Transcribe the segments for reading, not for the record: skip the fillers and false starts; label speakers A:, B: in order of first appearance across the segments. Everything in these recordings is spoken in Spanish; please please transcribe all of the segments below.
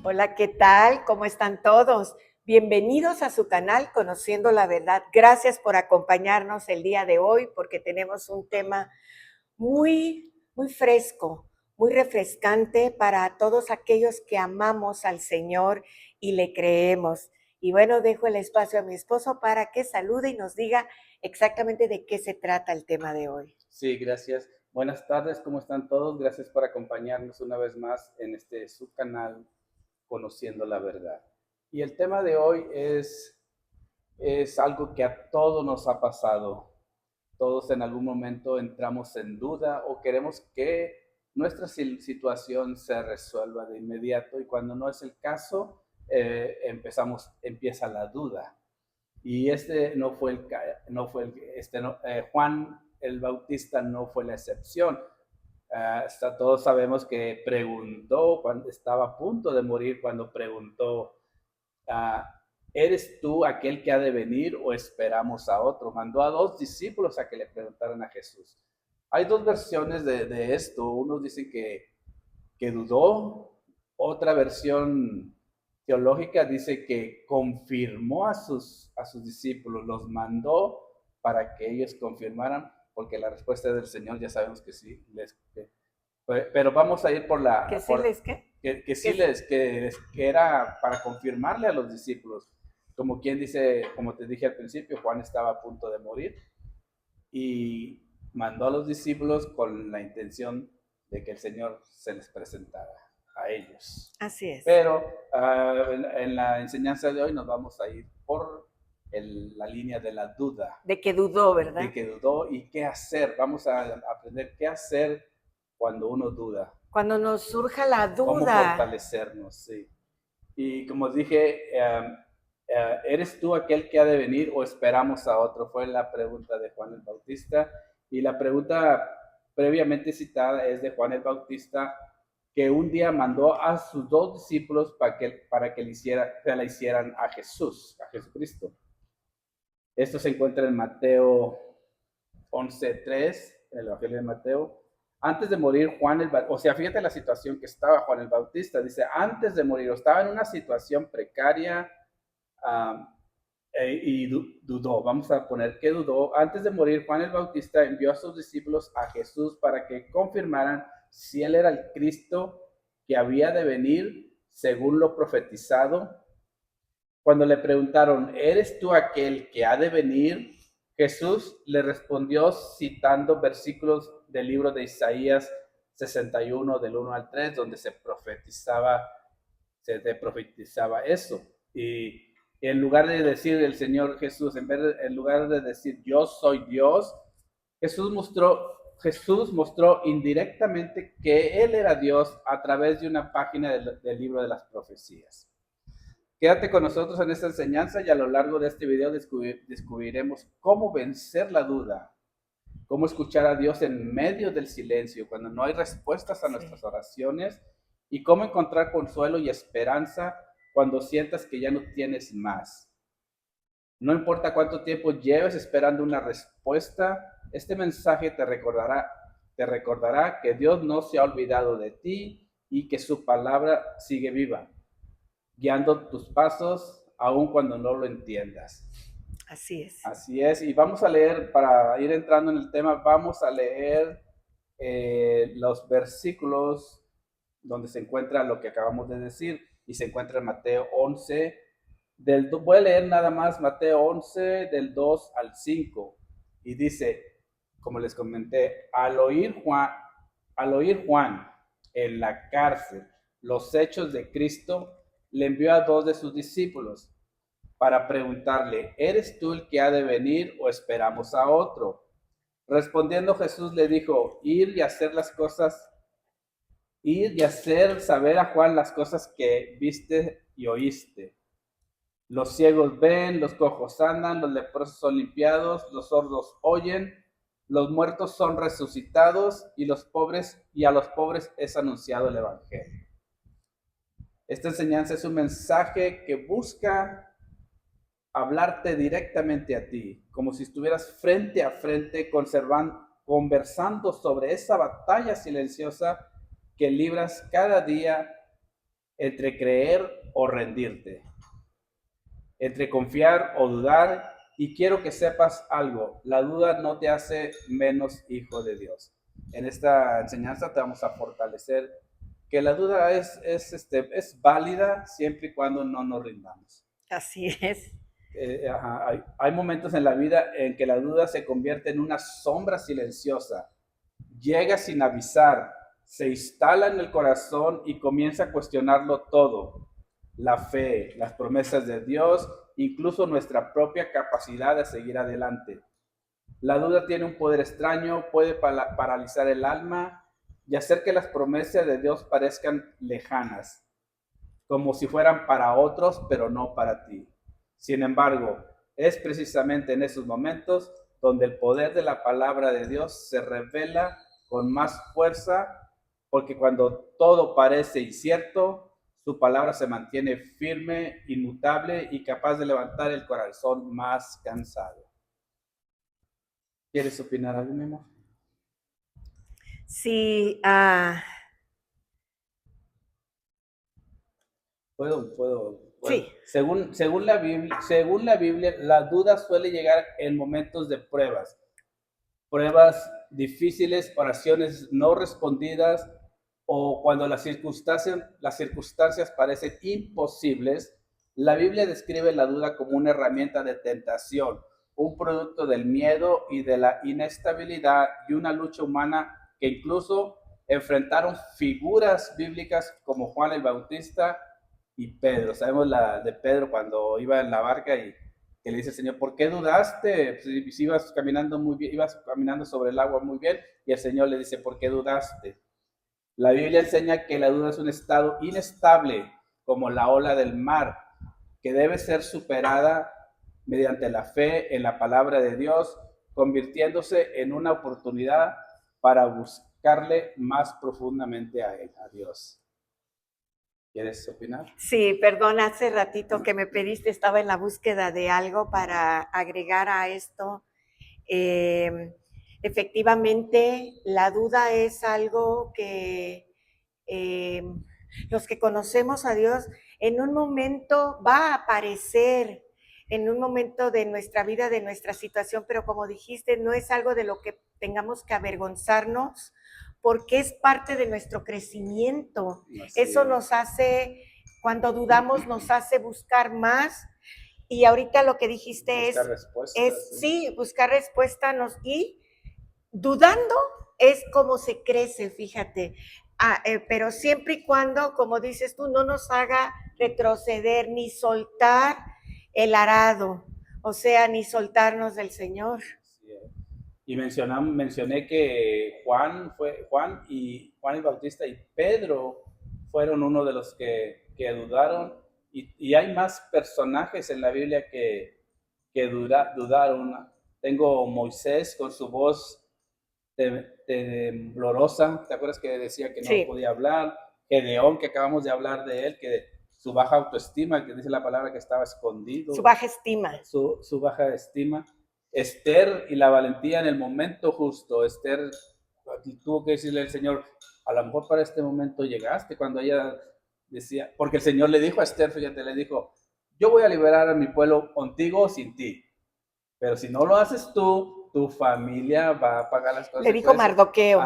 A: Hola, ¿qué tal? ¿Cómo están todos? Bienvenidos a su canal Conociendo la Verdad. Gracias por acompañarnos el día de hoy porque tenemos un tema muy fresco, muy refrescante para todos aquellos que amamos al Señor y le creemos. Y bueno, dejo el espacio a mi esposo para que salude y nos diga exactamente de qué se trata el tema de hoy.
B: Sí, gracias. Buenas tardes, ¿cómo están todos? Gracias por acompañarnos una vez más en este subcanal Conociendo la Verdad. Y el tema de hoy es algo que a todos nos ha pasado. Todos en algún momento entramos en duda o queremos que nuestra situación se resuelva de inmediato y cuando no es el caso, empieza la duda. Y este no fue Juan el Bautista no fue la excepción. Hasta todos sabemos que preguntó cuando estaba a punto de morir, cuando preguntó, uh, ¿eres tú aquel que ha de venir o esperamos a otro? Mandó a 2 discípulos a que le preguntaran a Jesús. Hay 2 versiones de esto. Unos dicen que dudó, otra versión teológica dice que confirmó a sus discípulos, los mandó para que ellos confirmaran, porque la respuesta del Señor ya sabemos que sí, pero vamos a ir por
A: ¿Que sí les qué?
B: que sí que era para confirmarle a los discípulos, como quien dice, como te dije al principio, Juan estaba a punto de morir y mandó a los discípulos con la intención de que el Señor se les presentara a ellos.
A: Así es.
B: Pero en la enseñanza de hoy nos vamos a ir por la línea de la duda.
A: De que dudó, ¿verdad?
B: De que dudó y qué hacer. Vamos a aprender qué hacer cuando uno duda.
A: Cuando nos surja la duda.
B: Cómo fortalecernos, sí. Y como dije, ¿eres tú aquel que ha de venir o esperamos a otro? Fue la pregunta de Juan el Bautista. Y la pregunta previamente citada es de Juan el Bautista, que un día mandó a sus 2 discípulos para que se la hicieran a Jesús, a Jesucristo. Esto se encuentra en Mateo 11:3, en el Evangelio de Mateo. Antes de morir Juan el Bautista, o sea, fíjate la situación que estaba Juan el Bautista, dice, antes de morir, estaba en una situación precaria y dudó, vamos a poner que dudó. Antes de morir Juan el Bautista envió a sus discípulos a Jesús para que confirmaran si él era el Cristo que había de venir según lo profetizado. Cuando le preguntaron, ¿eres tú aquel que ha de venir? Jesús le respondió citando versículos del libro de Isaías 61, del 1 al 3, donde se profetizaba eso. Y en lugar de decir el Señor Jesús, en lugar de decir yo soy Dios, Jesús mostró indirectamente que Él era Dios a través de una página del libro de las profecías. Quédate con nosotros en esta enseñanza y a lo largo de este video descubriremos cómo vencer la duda, cómo escuchar a Dios en medio del silencio, cuando no hay respuestas a nuestras oraciones, y cómo encontrar consuelo y esperanza cuando sientas que ya no tienes más. No importa cuánto tiempo lleves esperando una respuesta, este mensaje te recordará que Dios no se ha olvidado de ti y que su palabra sigue viva, guiando tus pasos aun cuando no lo entiendas.
A: Así es.
B: Así es, y vamos a leer, para ir entrando en el tema, vamos a leer los versículos donde se encuentra lo que acabamos de decir, y se encuentra en Mateo 11, voy a leer nada más Mateo 11, del 2 al 5, y dice, como les comenté, al oír Juan en la cárcel los hechos de Cristo, le envió a 2 de sus discípulos para preguntarle, ¿eres tú el que ha de venir o esperamos a otro? Respondiendo Jesús le dijo, ir y hacer saber a Juan las cosas que viste y oíste. Los ciegos ven, los cojos andan, los leprosos son limpiados, los sordos oyen, los muertos son resucitados y a los pobres es anunciado el evangelio. Esta enseñanza es un mensaje que busca hablarte directamente a ti, como si estuvieras frente a frente conversando sobre esa batalla silenciosa que libras cada día entre creer o rendirte, entre confiar o dudar. Y quiero que sepas algo, la duda no te hace menos hijo de Dios. En esta enseñanza te vamos a fortalecer que la duda es válida siempre y cuando no nos rindamos.
A: Así es.
B: Hay momentos en la vida en que la duda se convierte en una sombra silenciosa. Llega sin avisar, se instala en el corazón y comienza a cuestionarlo todo. La fe, las promesas de Dios, incluso nuestra propia capacidad de seguir adelante. La duda tiene un poder extraño, puede paralizar el alma y hacer que las promesas de Dios parezcan lejanas, como si fueran para otros, pero no para ti. Sin embargo, es precisamente en esos momentos donde el poder de la palabra de Dios se revela con más fuerza, porque cuando todo parece incierto, su palabra se mantiene firme, inmutable y capaz de levantar el corazón más cansado. ¿Quieres opinar algo, mi amor?
A: Sí,
B: Puedo.
A: sí,
B: Según la Biblia, la duda suele llegar en momentos de pruebas difíciles, oraciones no respondidas, o cuando las circunstancias parecen imposibles. La Biblia describe la duda como una herramienta de tentación, un producto del miedo y de la inestabilidad y una lucha humana que incluso enfrentaron figuras bíblicas como Juan el Bautista y Pedro. Sabemos la de Pedro cuando iba en la barca y que le dice al Señor, ¿por qué dudaste? Si ibas caminando muy bien, ibas caminando sobre el agua muy bien, y el Señor le dice, ¿por qué dudaste? La Biblia enseña que la duda es un estado inestable, como la ola del mar, que debe ser superada mediante la fe en la palabra de Dios, convirtiéndose en una oportunidad para buscarle más profundamente a Él, a Dios. ¿Quieres opinar?
A: sí, perdón, hace ratito que me pediste, estaba en la búsqueda de algo para agregar a esto. Eh, Efectivamente, la duda es algo que los que conocemos a Dios en un momento va a aparecer, en un momento de nuestra vida, de nuestra situación, pero como dijiste, no es algo de lo que tengamos que avergonzarnos, porque es parte de nuestro crecimiento. Eso nos hace, cuando dudamos, nos hace buscar más. Y ahorita lo que dijiste sí, buscar respuesta y dudando es como se crece, fíjate. Pero siempre y cuando, como dices tú, no nos haga retroceder ni soltar el arado, o sea, ni soltarnos del Señor.
B: Y mencioné que Juan el Bautista y Pedro fueron uno de los que dudaron, y hay más personajes en la Biblia que dudaron. Tengo Moisés con su voz temblorosa, ¿te acuerdas que decía que no
A: Sí.
B: podía hablar? Gedeón, que acabamos de hablar de él, que su baja autoestima, que dice la palabra que estaba escondido.
A: Su baja estima.
B: Su baja estima. Esther y la valentía en el momento justo. Esther tuvo que decirle al Señor, a lo mejor para este momento llegaste, cuando ella decía, porque el Señor le dijo a Esther, fíjate, le dijo, yo voy a liberar a mi pueblo contigo o sin ti, pero si no lo haces tú, tu familia va a pagar las cosas.
A: Le dijo Mardoqueo,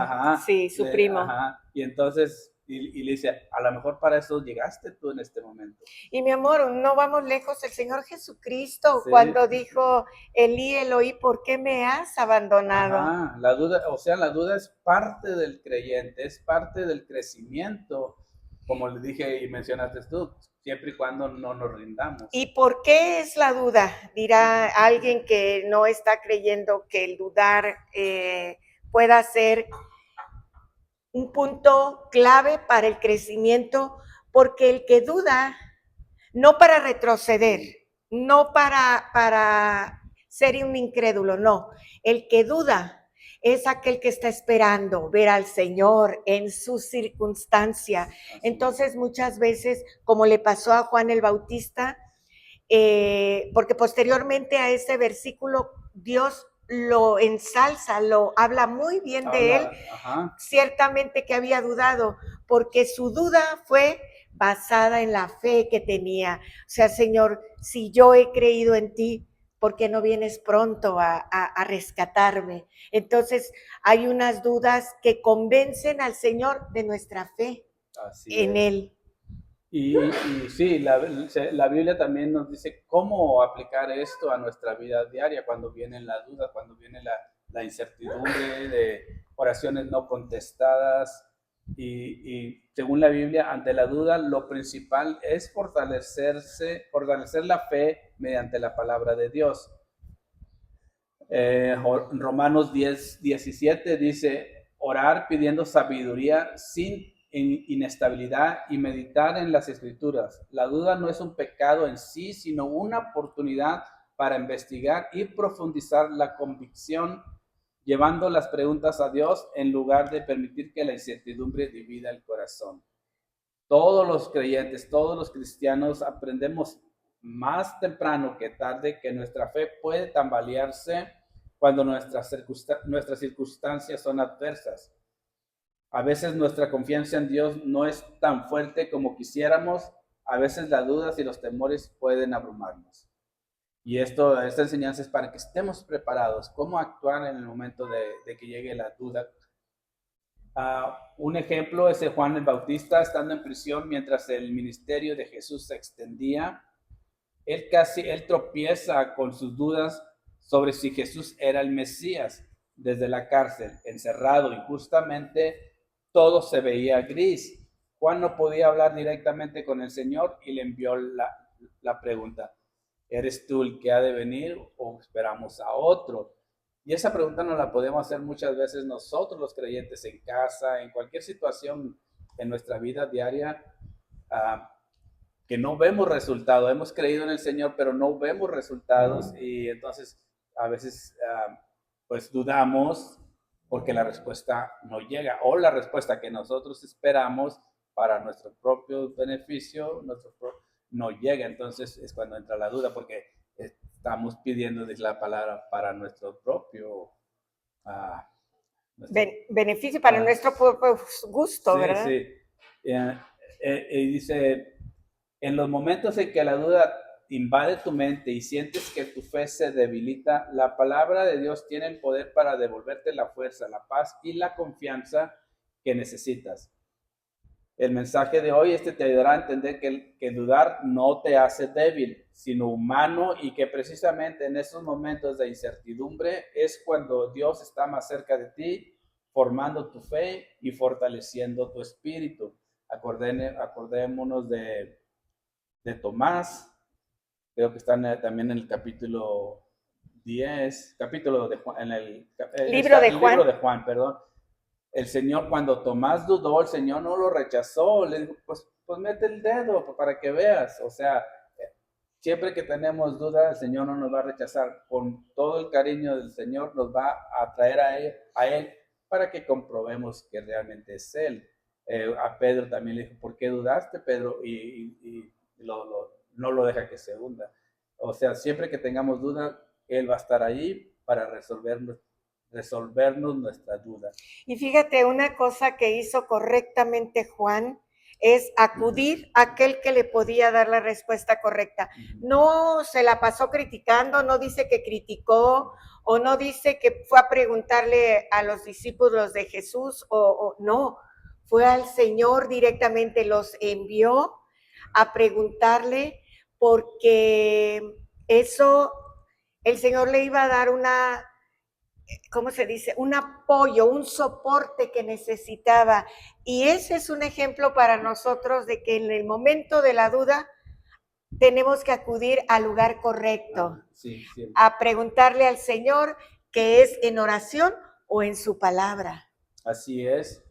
A: sí, su primo.
B: Y entonces, y le dice, a lo mejor para eso llegaste tú en este momento.
A: Y mi amor, no vamos lejos, el Señor Jesucristo, cuando dijo, Elí, Eloí, ¿por qué me has abandonado?
B: La duda es parte del creyente, es parte del crecimiento, como le dije y mencionaste tú, siempre y cuando no nos rindamos.
A: ¿Y por qué es la duda? Dirá alguien que no está creyendo que el dudar pueda ser un punto clave para el crecimiento, porque el que duda, no para retroceder, no para ser un incrédulo, no, el que duda es aquel que está esperando ver al Señor en su circunstancia. Entonces, muchas veces, como le pasó a Juan el Bautista, porque posteriormente a ese versículo, Dios lo ensalza, lo habla muy bien de él, ciertamente que había dudado, porque su duda fue basada en la fe que tenía. O sea, Señor, si yo he creído en ti, ¿por qué no vienes pronto a rescatarme? Entonces, hay unas dudas que convencen al Señor de nuestra fe
B: Así
A: en
B: es.
A: Él.
B: Y sí, la Biblia también nos dice cómo aplicar esto a nuestra vida diaria cuando vienen las dudas, cuando viene la incertidumbre de oraciones no contestadas. Y según la Biblia, ante la duda, lo principal es fortalecer la fe mediante la palabra de Dios. Romanos 10:17 dice, orar pidiendo sabiduría sin inestabilidad y meditar en las escrituras. La duda no es un pecado en sí, sino una oportunidad para investigar y profundizar la convicción, llevando las preguntas a Dios en lugar de permitir que la incertidumbre divida el corazón. Todos los creyentes, todos los cristianos aprendemos más temprano que tarde que nuestra fe puede tambalearse cuando nuestras circunstancias son adversas. A veces nuestra confianza en Dios no es tan fuerte como quisiéramos. A veces las dudas y los temores pueden abrumarnos. Y esta enseñanza es para que estemos preparados, cómo actuar en el momento de que llegue la duda. Un ejemplo es de Juan el Bautista estando en prisión mientras el ministerio de Jesús se extendía. Él tropieza con sus dudas sobre si Jesús era el Mesías desde la cárcel, encerrado, y justamente todo se veía gris. Juan no podía hablar directamente con el Señor y le envió la pregunta, ¿eres tú el que ha de venir o esperamos a otro? Y esa pregunta nos la podemos hacer muchas veces nosotros los creyentes en casa, en cualquier situación en nuestra vida diaria, que no vemos resultados. Hemos creído en el Señor, pero no vemos resultados y entonces a veces pues dudamos porque la respuesta no llega o la respuesta que nosotros esperamos para nuestro propio beneficio no llega. Entonces es cuando entra la duda porque estamos pidiendo la palabra para nuestro propio
A: beneficio para nuestro propio gusto,
B: sí,
A: ¿verdad?
B: sí. Y dice, en los momentos en que la duda invade tu mente y sientes que tu fe se debilita, la palabra de Dios tiene el poder para devolverte la fuerza, la paz y la confianza que necesitas. El mensaje de hoy te ayudará a entender que dudar no te hace débil, sino humano, y que precisamente en esos momentos de incertidumbre es cuando Dios está más cerca de ti, formando tu fe y fortaleciendo tu espíritu. Acordémonos de Tomás, creo que están también en el capítulo 10, capítulo de Juan, en el libro de Juan, perdón. El Señor, cuando Tomás dudó, el Señor no lo rechazó, le dijo, pues mete el dedo para que veas. O sea, siempre que tenemos dudas, el Señor no nos va a rechazar. Con todo el cariño del Señor nos va a traer a él para que comprobemos que realmente es Él. A Pedro también le dijo, ¿por qué dudaste, Pedro? Y no lo deja que se hunda. O sea, siempre que tengamos dudas, Él va a estar allí para resolvernos nuestras dudas.
A: Y fíjate, una cosa que hizo correctamente Juan es acudir a aquel que le podía dar la respuesta correcta. No se la pasó criticando, no dice que criticó o no dice que fue a preguntarle a los discípulos de Jesús o no, fue al Señor directamente, los envió a preguntarle porque eso el Señor le iba a dar una, ¿cómo se dice? Un apoyo, un soporte que necesitaba. Y ese es un ejemplo para nosotros de que en el momento de la duda tenemos que acudir al lugar correcto,
B: sí, sí.
A: a preguntarle al Señor, que es en oración o en su palabra.
B: Así es,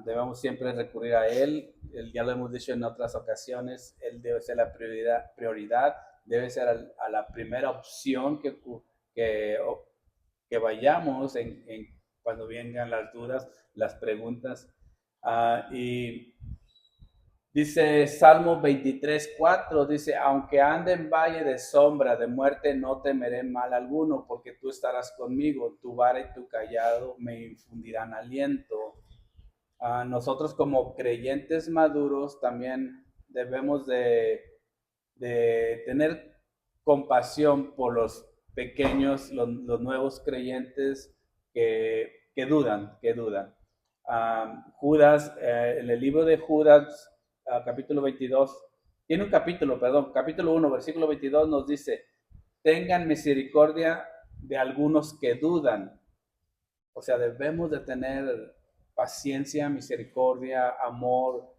B: debemos siempre recurrir a Él. Ya lo hemos dicho en otras ocasiones, Él debe ser la prioridad, debe ser a la primera opción que vayamos cuando vengan las dudas, las preguntas. Y dice Salmo 23:4, dice, aunque ande en valle de sombra de muerte, no temeré mal alguno, porque tú estarás conmigo, tu vara y tu callado me infundirán aliento. Nosotros como creyentes maduros también debemos de tener compasión por los pequeños, los nuevos creyentes que dudan, que dudan. Judas, en el libro de Judas, capítulo 22, tiene un capítulo, perdón, capítulo 1, versículo 22 nos dice, tengan misericordia de algunos que dudan. O sea, debemos de tener paciencia, misericordia, amor,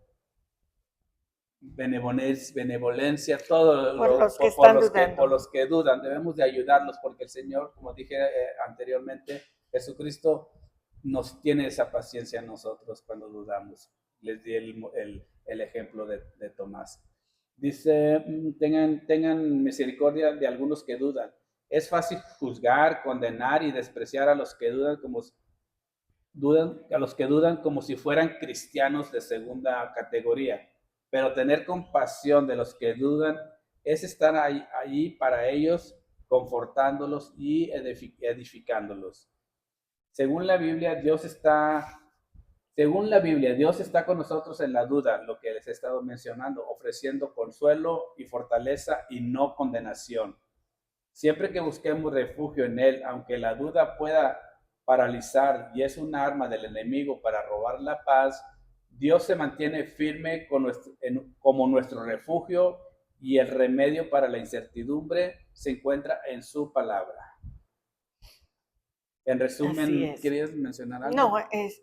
B: benevolencia, todo
A: por los que
B: por
A: están dudando.
B: por los que dudan. Debemos de ayudarlos porque el Señor, como dije anteriormente, Jesucristo nos tiene esa paciencia a nosotros cuando dudamos. Les di el ejemplo de Tomás. Dice, tengan misericordia de algunos que dudan. Es fácil juzgar, condenar y despreciar a los que dudan como si fueran cristianos de segunda categoría. Pero tener compasión de los que dudan es estar allí para ellos, confortándolos y edificándolos. Según la Biblia, Dios está con nosotros en la duda, lo que les he estado mencionando, ofreciendo consuelo y fortaleza y no condenación. Siempre que busquemos refugio en Él, aunque la duda pueda paralizar y es un arma del enemigo para robar la paz, Dios se mantiene firme como nuestro refugio y el remedio para la incertidumbre se encuentra en su palabra. En resumen, ¿querías mencionar algo?
A: No,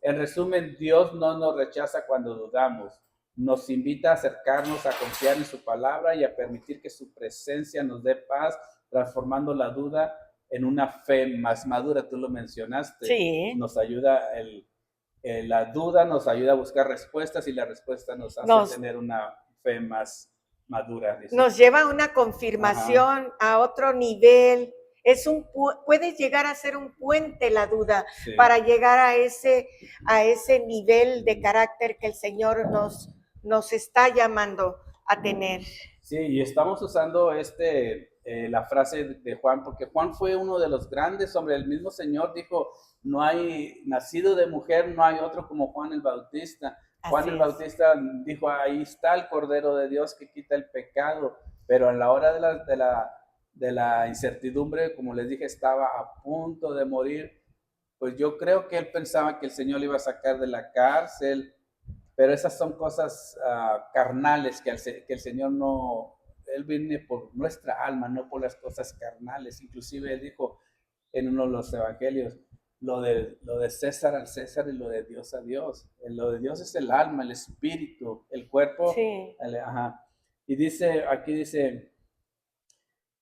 B: En resumen, Dios no nos rechaza cuando dudamos. Nos invita a acercarnos, a confiar en su palabra y a permitir que su presencia nos dé paz, transformando la duda en una fe más madura. Tú lo mencionaste.
A: Sí.
B: Nos ayuda, la duda nos ayuda a buscar respuestas y la respuesta nos hace tener una fe más madura.
A: Nos lleva a una confirmación, a otro nivel. Puede llegar a ser un puente la duda, sí, para llegar a ese nivel de carácter que el Señor nos está llamando a tener.
B: Sí, y estamos usando la frase de Juan, porque Juan fue uno de los grandes hombres. El mismo Señor dijo, no hay nacido de mujer, no hay otro como Juan el Bautista. Juan el Bautista dijo, ahí está el Cordero de Dios que quita el pecado, pero en la hora de la incertidumbre, como les dije, estaba a punto de morir. Pues yo creo que él pensaba que el Señor le iba a sacar de la cárcel, pero esas son cosas carnales que el Señor no, Él viene por nuestra alma, no por las cosas carnales. Inclusive Él dijo en uno de los evangelios, lo de César al César y lo de Dios a Dios. Lo de Dios es el alma, el espíritu, el cuerpo. Sí. Y aquí dice,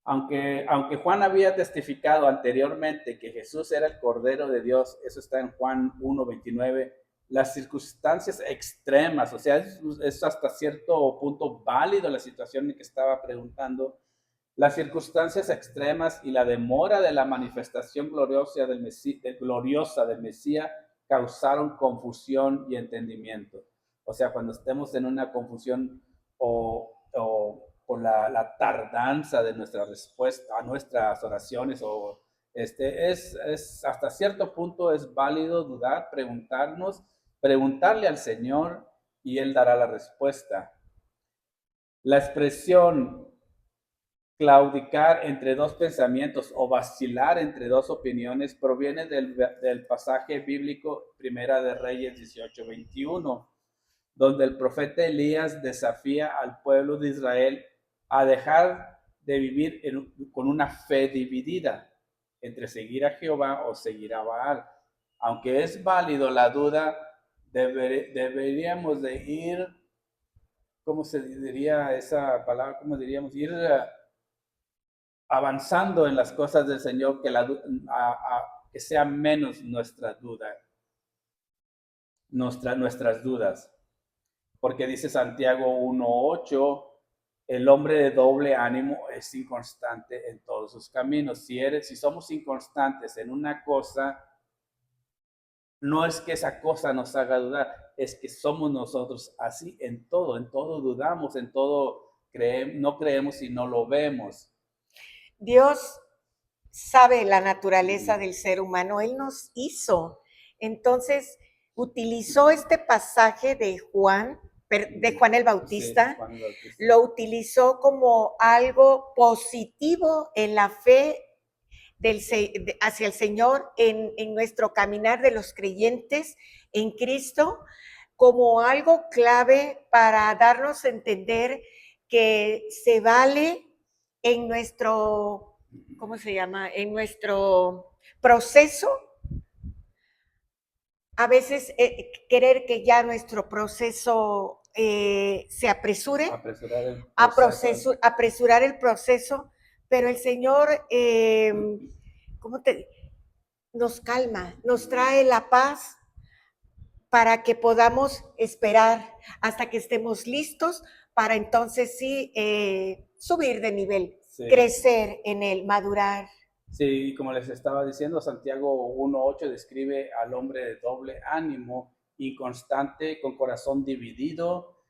B: aunque Juan había testificado anteriormente que Jesús era el Cordero de Dios, eso está en Juan 1:29, las circunstancias extremas, o sea, es hasta cierto punto válido la situación en que estaba preguntando, las circunstancias extremas y la demora de la manifestación gloriosa del Mesías causaron confusión y entendimiento. O sea, cuando estemos en una confusión o por la tardanza de nuestra respuesta a nuestras oraciones es hasta cierto punto es válido dudar, preguntarle al Señor y Él dará la respuesta. La expresión claudicar entre dos pensamientos o vacilar entre dos opiniones proviene del pasaje bíblico Primera de Reyes 18:21, donde el profeta Elías desafía al pueblo de Israel a dejar de vivir con una fe dividida entre seguir a Jehová o seguir a Baal. Aunque es válido la duda, deberíamos de ir, ¿cómo se diría esa palabra? ¿Cómo diríamos? Ir avanzando en las cosas del Señor, que sea menos nuestra duda, nuestras dudas. Porque dice Santiago 1:8, el hombre de doble ánimo es inconstante en todos sus caminos. Si somos inconstantes en una cosa, no es que esa cosa nos haga dudar, es que somos nosotros así en todo dudamos, en todo no creemos y no lo vemos.
A: Dios sabe la naturaleza del ser humano, Él nos hizo. Entonces, utilizó este pasaje de Juan de Juan el Bautista,
B: Sí, Juan el Bautista.
A: lo utilizó como algo positivo en la fe hacia el Señor, en nuestro caminar de los creyentes en Cristo, como algo clave para darnos a entender que se vale en nuestro, ¿cómo se llama? En nuestro proceso, a veces querer que ya nuestro proceso se apresure, apresurar el proceso, pero el Señor nos calma, nos trae la paz para que podamos esperar hasta que estemos listos para entonces sí subir de nivel, sí, crecer en él, madurar.
B: Sí, como les estaba diciendo, Santiago 1:8 describe al hombre de doble ánimo, inconstante, con corazón dividido,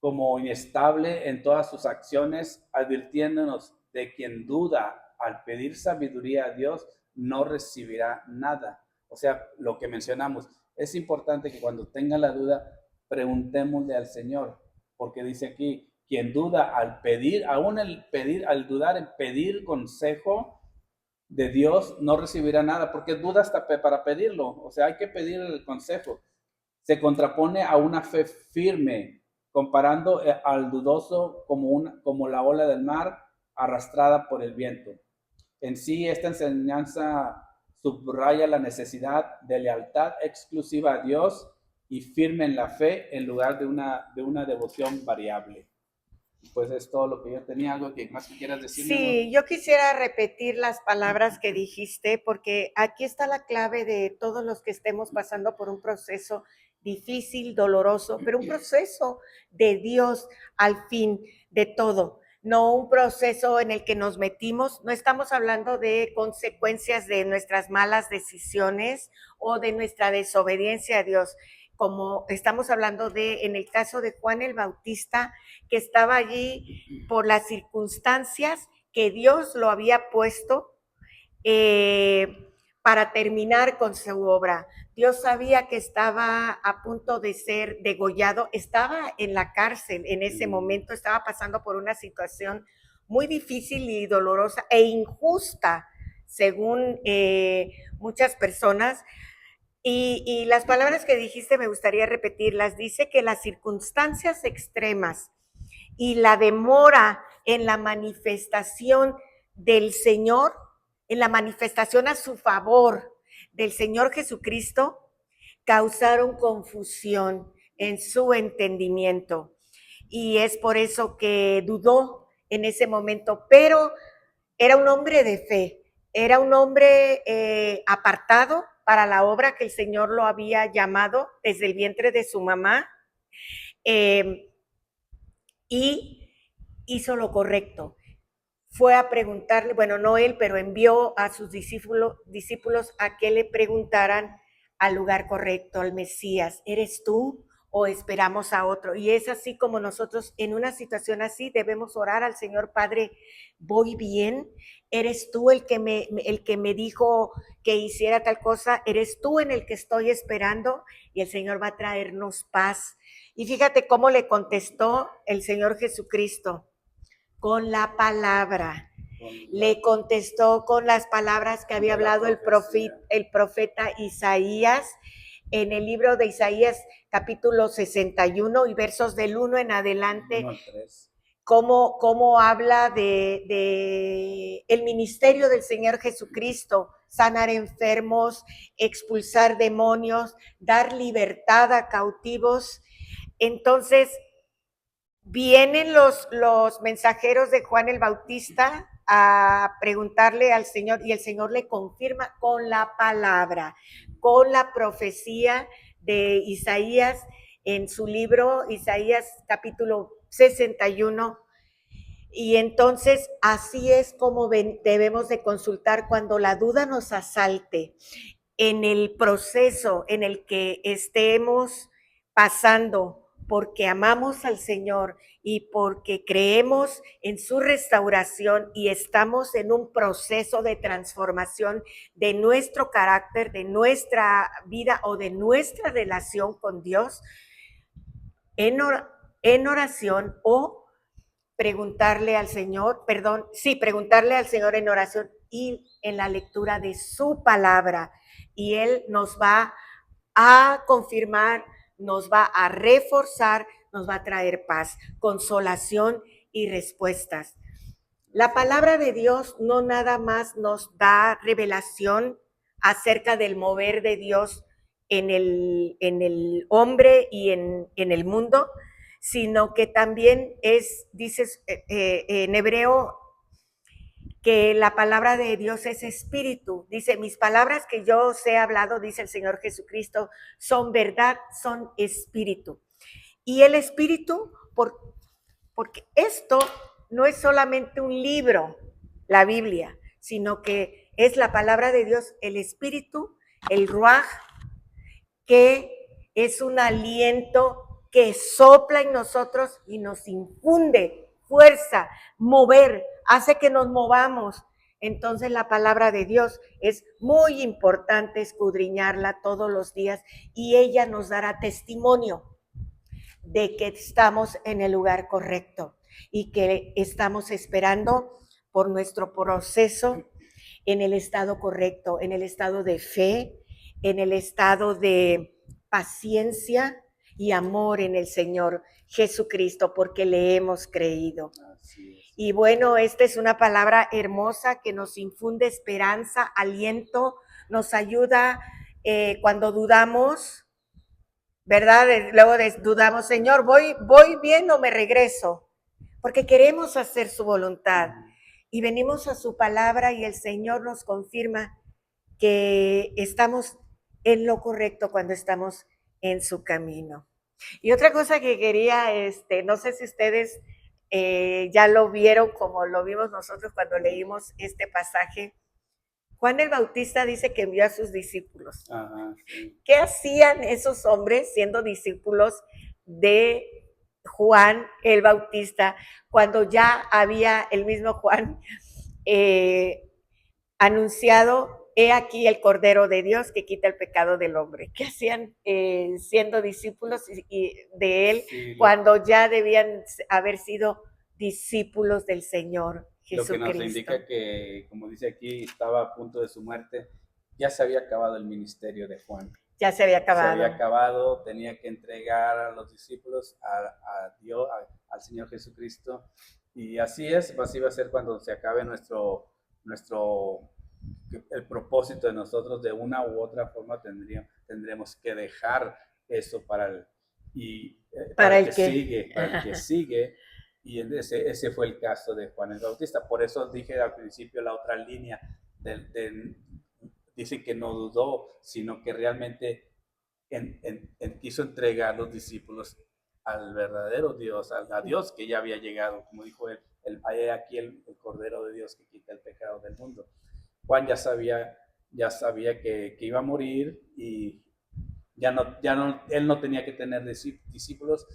B: como inestable en todas sus acciones, advirtiéndonos de quien duda al pedir sabiduría a Dios no recibirá nada. O sea, lo que mencionamos, es importante que cuando tenga la duda, preguntémosle al Señor, porque dice aquí, quien duda al pedir, aún al dudar en pedir consejo de Dios, no recibirá nada, porque duda hasta para pedirlo. O sea, hay que pedir el consejo. Se contrapone a una fe firme, comparando al dudoso como la ola del mar arrastrada por el viento. En sí, esta enseñanza subraya la necesidad de lealtad exclusiva a Dios y firme en la fe en lugar de una devoción variable. Pues es todo lo que yo tenía. ¿Algo que más quieras decir?
A: Sí, yo quisiera repetir las palabras que dijiste, porque aquí está la clave de todos los que estemos pasando por un proceso difícil, doloroso, pero un proceso de Dios al fin de todo, no un proceso en el que nos metimos. No estamos hablando de consecuencias de nuestras malas decisiones o de nuestra desobediencia a Dios, como estamos hablando en el caso de Juan el Bautista, que estaba allí por las circunstancias que Dios lo había puesto para terminar con su obra. Dios sabía que estaba a punto de ser degollado, estaba en la cárcel en ese momento, estaba pasando por una situación muy difícil y dolorosa e injusta, según muchas personas. Y las palabras que dijiste me gustaría repetirlas. Dice que las circunstancias extremas y la demora en la manifestación del Señor, en la manifestación a su favor del Señor Jesucristo, causaron confusión en su entendimiento. Y es por eso que dudó en ese momento, pero era un hombre de fe, era un hombre apartado para la obra que el Señor lo había llamado desde el vientre de su mamá. Y hizo lo correcto. Fue a preguntarle, bueno, no él, pero envió a sus discípulos a que le preguntaran al lugar correcto, al Mesías, ¿eres tú o esperamos a otro? Y es así como nosotros en una situación así debemos orar al Señor: Padre, ¿voy bien? ¿Eres tú el que me dijo que hiciera tal cosa? ¿Eres tú en el que estoy esperando? Y el Señor va a traernos paz. Y fíjate cómo le contestó el Señor Jesucristo: con la palabra. Le contestó con las palabras que había hablado el profeta Isaías en el libro de Isaías capítulo 61 y versos del 1 en adelante. Cómo habla de el ministerio del Señor Jesucristo: sanar enfermos, expulsar demonios, dar libertad a cautivos. Entonces, vienen los mensajeros de Juan el Bautista a preguntarle al Señor, y el Señor le confirma con la palabra, con la profecía de Isaías en su libro, Isaías capítulo 61. Y entonces así es como debemos de consultar cuando la duda nos asalte en el proceso en el que estemos pasando, porque amamos al Señor y porque creemos en su restauración y estamos en un proceso de transformación de nuestro carácter, de nuestra vida o de nuestra relación con Dios. en oración o preguntarle al Señor, preguntarle al Señor en oración y en la lectura de su palabra. Y Él nos va a confirmar, nos va a reforzar, nos va a traer paz, consolación y respuestas. La palabra de Dios no nada más nos da revelación acerca del mover de Dios en el hombre y en el mundo, sino que también dices en hebreo, que la palabra de Dios es espíritu. Dice, mis palabras que yo os he hablado, dice el Señor Jesucristo, son verdad, son espíritu. Y el espíritu, porque esto no es solamente un libro, la Biblia, sino que es la palabra de Dios, el espíritu, el ruaj, que es un aliento que sopla en nosotros y nos infunde fuerza, mover, hace que nos movamos. Entonces la palabra de Dios es muy importante escudriñarla todos los días y ella nos dará testimonio de que estamos en el lugar correcto y que estamos esperando por nuestro proceso en el estado correcto, en el estado de fe, en el estado de paciencia y amor en el Señor Jesucristo, porque le hemos creído. Y bueno, esta es una palabra hermosa que nos infunde esperanza, aliento, nos ayuda cuando dudamos, ¿verdad? Luego dudamos, Señor, ¿voy bien o me regreso? Porque queremos hacer su voluntad. Y venimos a su palabra y el Señor nos confirma que estamos en lo correcto cuando estamos en su camino. Y otra cosa que quería, no sé si ustedes ya lo vieron como lo vimos nosotros cuando leímos este pasaje. Juan el Bautista dice que envió a sus discípulos.
B: Ajá, sí.
A: ¿Qué hacían esos hombres siendo discípulos de Juan el Bautista cuando ya había el mismo Juan anunciado, he aquí el Cordero de Dios que quita el pecado del hombre? ¿Qué hacían siendo discípulos de él cuando ya debían haber sido discípulos del Señor Jesucristo?
B: Lo que nos indica que, como dice aquí, estaba a punto de su muerte, ya se había acabado el ministerio de Juan.
A: Ya se había acabado.
B: Se había acabado, tenía que entregar a los discípulos a Dios, al Señor Jesucristo. Y así es, así va a ser cuando se acabe el propósito de nosotros. De una u otra forma tendremos que dejar eso para el que sigue. Y ese fue el caso de Juan el Bautista. Por eso dije al principio la otra línea dicen que no dudó, sino que realmente quiso entregar a los discípulos al verdadero Dios, a Dios que ya había llegado, como dijo él, aquí el Cordero de Dios que quita el pecado del mundo. Juan ya sabía que iba a morir y él no tenía que tener discípulos,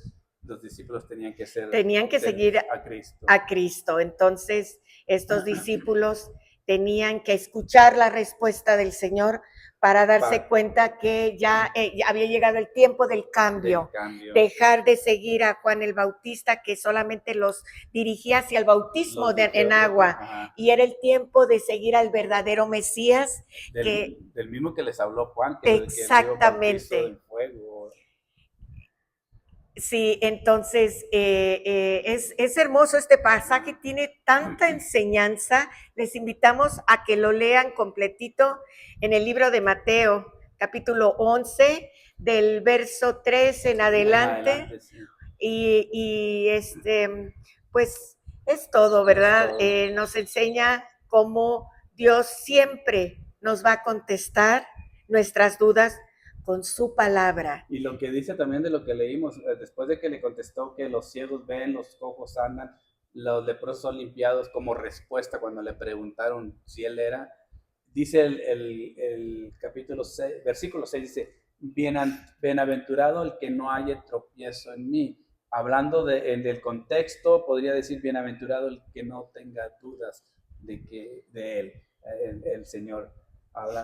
B: los discípulos tenían que
A: seguir a Cristo. Entonces, estos discípulos tenían que escuchar la respuesta del Señor para darse cuenta que ya había llegado el tiempo del cambio. Dejar de seguir a Juan el Bautista, que solamente los dirigía hacia el bautismo en agua. Y era el tiempo de seguir al verdadero Mesías.
B: Del mismo que les habló Juan.
A: Exactamente.
B: Que dio fuego.
A: Sí, entonces es hermoso este pasaje, tiene tanta enseñanza. Les invitamos a que lo lean completito en el libro de Mateo, capítulo 11, del verso 3 en adelante.
B: Sí.
A: Pues es todo, ¿verdad? Nos enseña cómo Dios siempre nos va a contestar nuestras dudas con su palabra.
B: Y lo que dice también de lo que leímos, después de que le contestó que los ciegos ven, los cojos andan, los leprosos son limpiados, como respuesta cuando le preguntaron si él era, dice el capítulo 6, versículo 6, dice, bienaventurado el que no haya tropiezo en mí. Hablando del contexto, podría decir bienaventurado el que no tenga dudas de él, el Señor.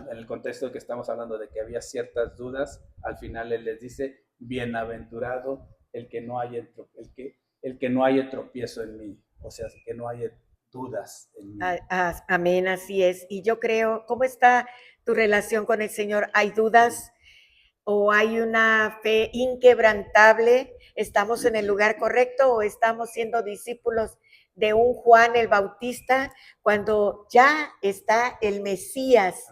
B: En el contexto que estamos hablando de que había ciertas dudas, al final él les dice, bienaventurado el que no haya el que no haya tropiezo en mí, o sea, que no haya dudas en mí.
A: Amén, así es. Y yo creo, ¿cómo está tu relación con el Señor? ¿Hay dudas o hay una fe inquebrantable? ¿Estamos en el lugar correcto o estamos siendo discípulos de un Juan el Bautista cuando ya está el Mesías,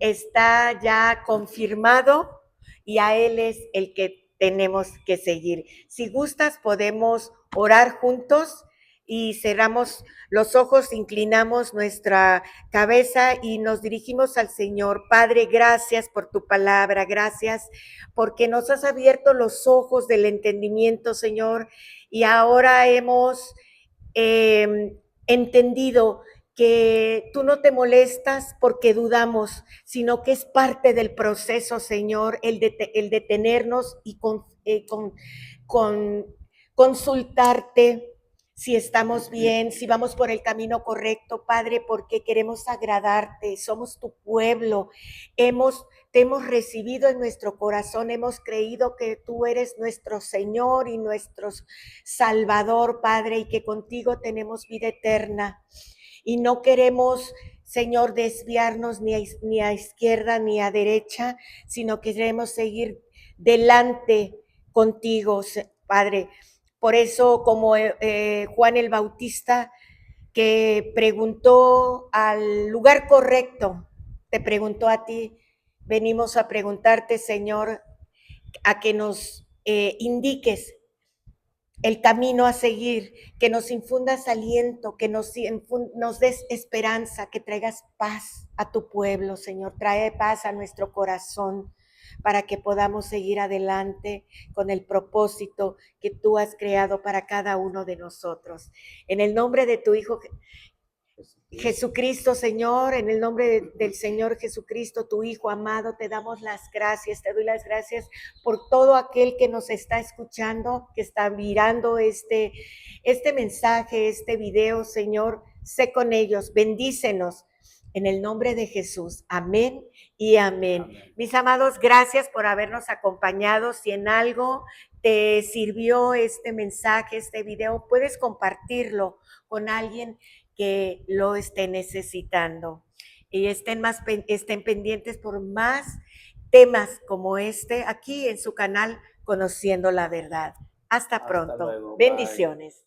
A: está ya confirmado y a Él es el que tenemos que seguir? Si gustas, podemos orar juntos y cerramos los ojos, inclinamos nuestra cabeza y nos dirigimos al Señor. Padre, gracias por tu palabra, gracias porque nos has abierto los ojos del entendimiento, Señor, y ahora hemos entendido que tú no te molestas porque dudamos, sino que es parte del proceso, Señor, el detenernos y con consultarte si estamos bien, si vamos por el camino correcto, Padre, porque queremos agradarte, somos tu pueblo, te hemos recibido en nuestro corazón, hemos creído que tú eres nuestro Señor y nuestro Salvador, Padre, y que contigo tenemos vida eterna. Y no queremos, Señor, desviarnos ni a izquierda ni a derecha, sino que queremos seguir delante contigo, Padre. Por eso, como Juan el Bautista, que preguntó al lugar correcto, te preguntó a ti, venimos a preguntarte, Señor, a que nos indiques el camino a seguir, que nos infundas aliento, que nos des esperanza, que traigas paz a tu pueblo, Señor. Trae paz a nuestro corazón para que podamos seguir adelante con el propósito que tú has creado para cada uno de nosotros. En el nombre de tu Hijo Jesucristo, Señor, en el nombre del Señor Jesucristo, tu Hijo amado, te damos las gracias, te doy las gracias por todo aquel que nos está escuchando, que está mirando este mensaje, este video, Señor, sé con ellos, bendícenos. En el nombre de Jesús, amén y amén. Amén. Mis amados, gracias por habernos acompañado. Si en algo te sirvió este mensaje, este video, puedes compartirlo con alguien que lo esté necesitando. Y estén pendientes por más temas como este aquí en su canal Conociendo la Verdad. Hasta pronto.
B: Luego.
A: Bendiciones.